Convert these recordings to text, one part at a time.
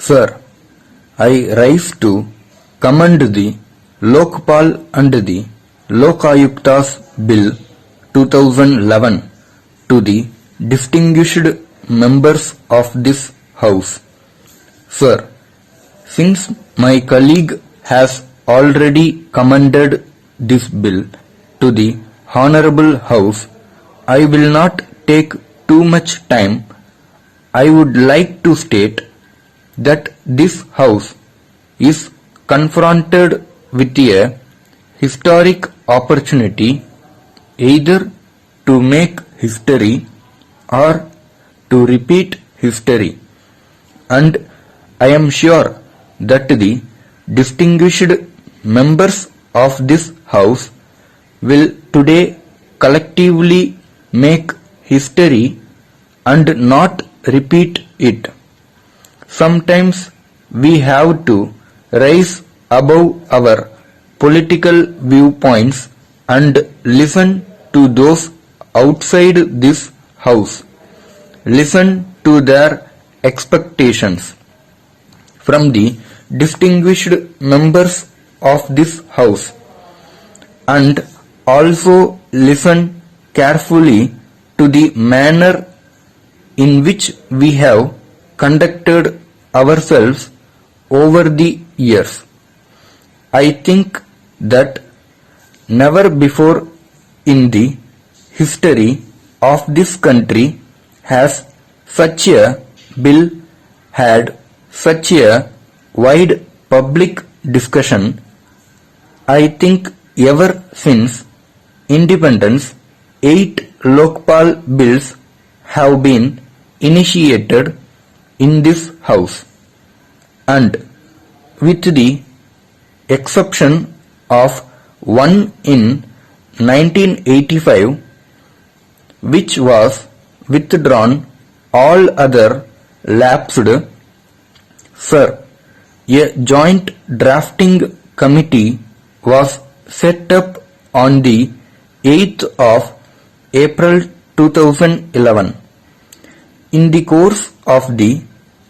Sir, I rise to commend the Lokpal and the Lokayuktas Bill 2011 to the distinguished members of this House. Sir, since my colleague has already commended this bill to the Honorable House, I will not take too much time. I would like to state that this House is confronted with a historic opportunity either to make history or to repeat history, and I am sure that the distinguished members of this House will today collectively make history and not repeat it. Sometimes we have to rise above our political viewpoints and listen to those outside this House, listen to their expectations. From the distinguished members of this House, and also listen carefully to the manner in which we have conducted ourselves over the years. I think that never before in the history of this country has such a bill had such a wide public discussion. I think ever since independence, 8 Lokpal bills have been initiated in this House, and with the exception of one in 1985, which was withdrawn, all other lapsed. Sir, a joint drafting committee was set up on the 8th of April 2011. In the course of the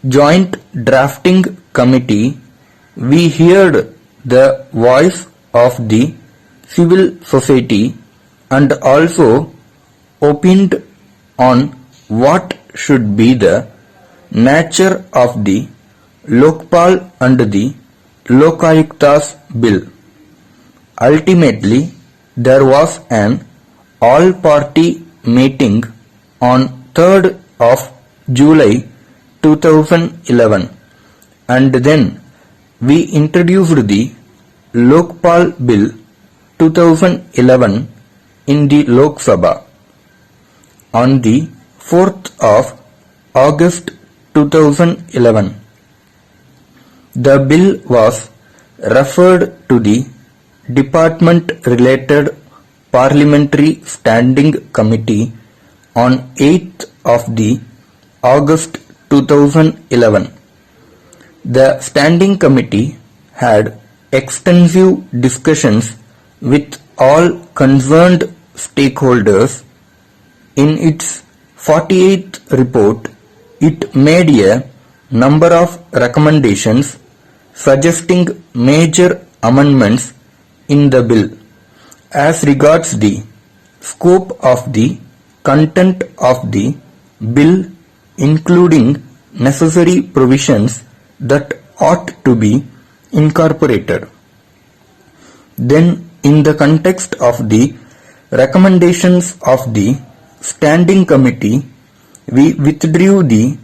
joint drafting committee, we heard the voice of the civil society and also opined on what should be the nature of the Lokpal and the Lokayuktas bill. Ultimately, there was an all-party meeting on 3rd of July 2011, and then we introduced the Lokpal Bill 2011 in the Lok Sabha. On the 4th of August 2011, the bill was referred to the department-related Parliamentary Standing Committee on 8th of the August 2011. The Standing Committee had extensive discussions with all concerned stakeholders. In its 48th report, it made a number of recommendations suggesting major amendments in the bill as regards the scope of the content of the bill, including necessary provisions that ought to be incorporated. Then, in the context of the recommendations of the Standing Committee, we withdrew the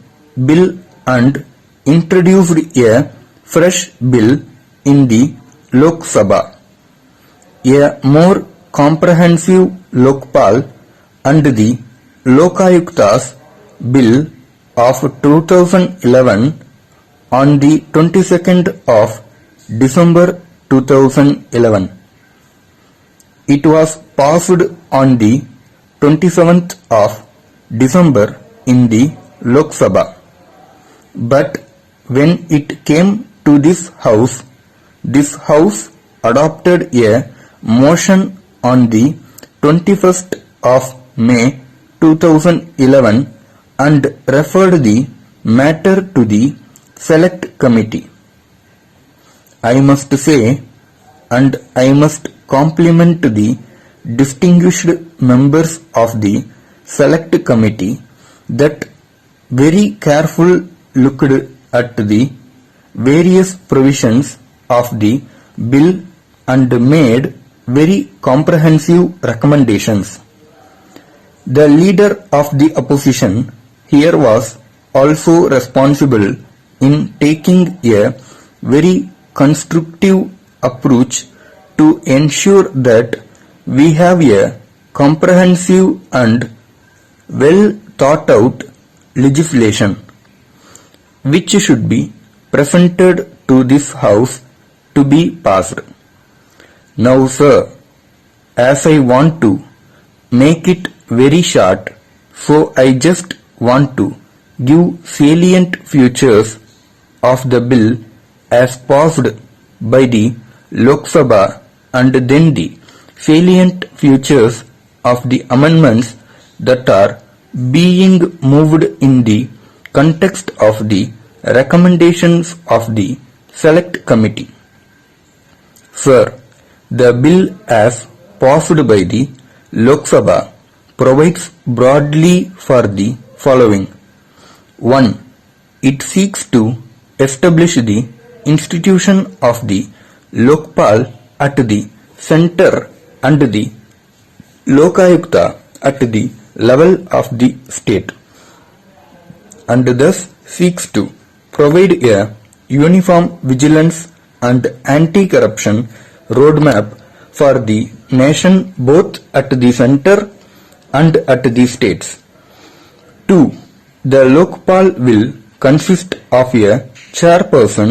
bill and introduced a fresh bill in the Lok Sabha. A more comprehensive Lokpal and the Lokayuktas bill of 2011 on the 22nd of December 2011. It was passed on the 27th of December in the Lok Sabha. But when it came to this House adopted a motion on the 21st of May 2011 and referred the matter to the Select Committee. I must say, and I must compliment the distinguished members of the Select Committee that very careful looked at the various provisions of the bill and made very comprehensive recommendations. The leader of the opposition here was also responsible in taking a very constructive approach to ensure that we have a comprehensive and well thought out legislation which should be presented to this House to be passed. Now, sir, as I want to make it very short, so I just want to give salient features of the bill as passed by the Lok Sabha and then the salient features of the amendments that are being moved in the context of the recommendations of the Select Committee. Sir, the bill as passed by the Lok Sabha provides broadly for the following. 1. It seeks to establish the institution of the Lokpal at the center and the Lokayukta at the level of the state, and thus seeks to provide a uniform vigilance and anti-corruption roadmap for the nation both at the center and at the states. 2. The Lokpal will consist of a chairperson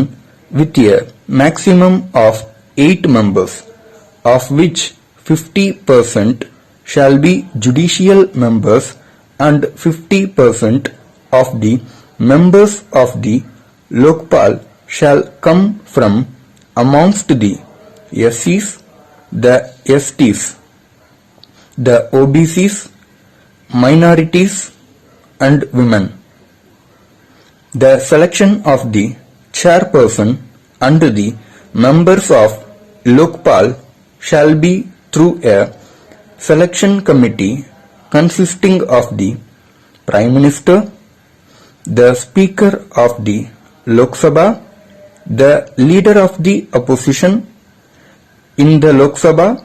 with a maximum of 8 members, of which 50% shall be judicial members and 50% of the members of the Lokpal shall come from amongst the SCs, the STs, the OBCs, minorities and women. The selection of the chairperson and the members of Lokpal shall be through a selection committee consisting of the Prime Minister, the Speaker of the Lok Sabha, the Leader of the Opposition in the Lok Sabha,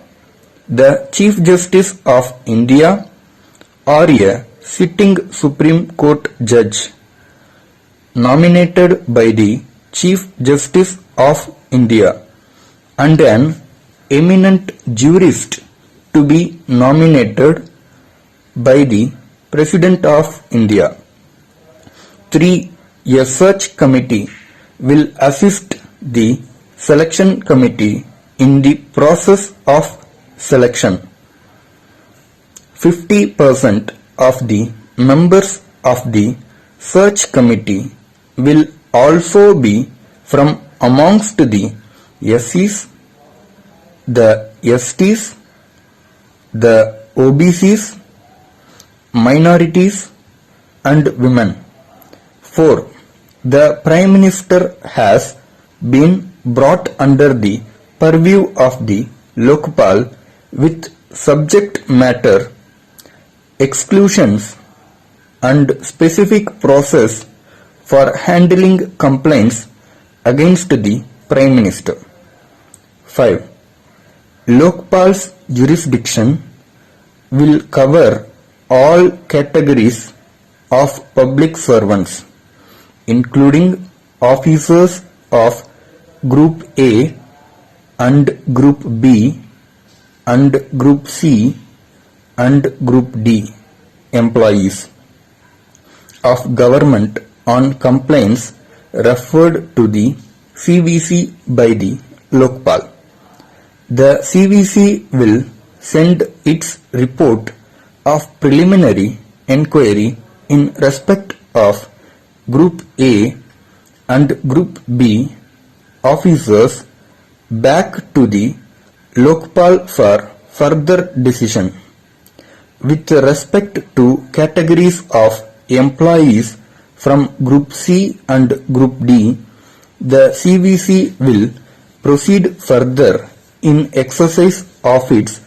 the Chief Justice of India, or a sitting Supreme Court judge nominated by the Chief Justice of India, and an eminent jurist to be nominated by the President of India. 3. A search committee will assist the selection committee in the process of selection. 50% of the members of the search committee will also be from amongst the SCs, the STs, the OBCs, minorities and women. 4. The Prime Minister has been brought under the purview of the Lokpal with subject matter exclusions and specific process for handling complaints against the Prime Minister. 5. Lokpal's jurisdiction will cover all categories of public servants, including officers of Group A and Group B and Group C and Group D employees of government on complaints referred to the CVC by the Lokpal. The CVC will send its report of preliminary inquiry in respect of Group A and Group B officers back to the Lokpal for further decision. With respect to categories of employees from Group C and Group D, the CVC will proceed further in exercise of its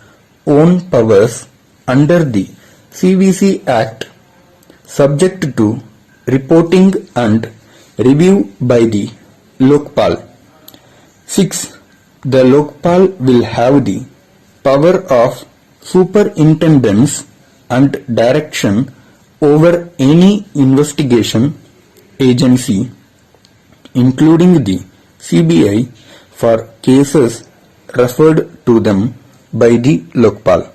own powers under the CVC Act, subject to reporting and review by the Lokpal. 6. The Lokpal will have the power of superintendence and direction over any investigation agency, including the CBI, for cases referred to them by the Lokpal.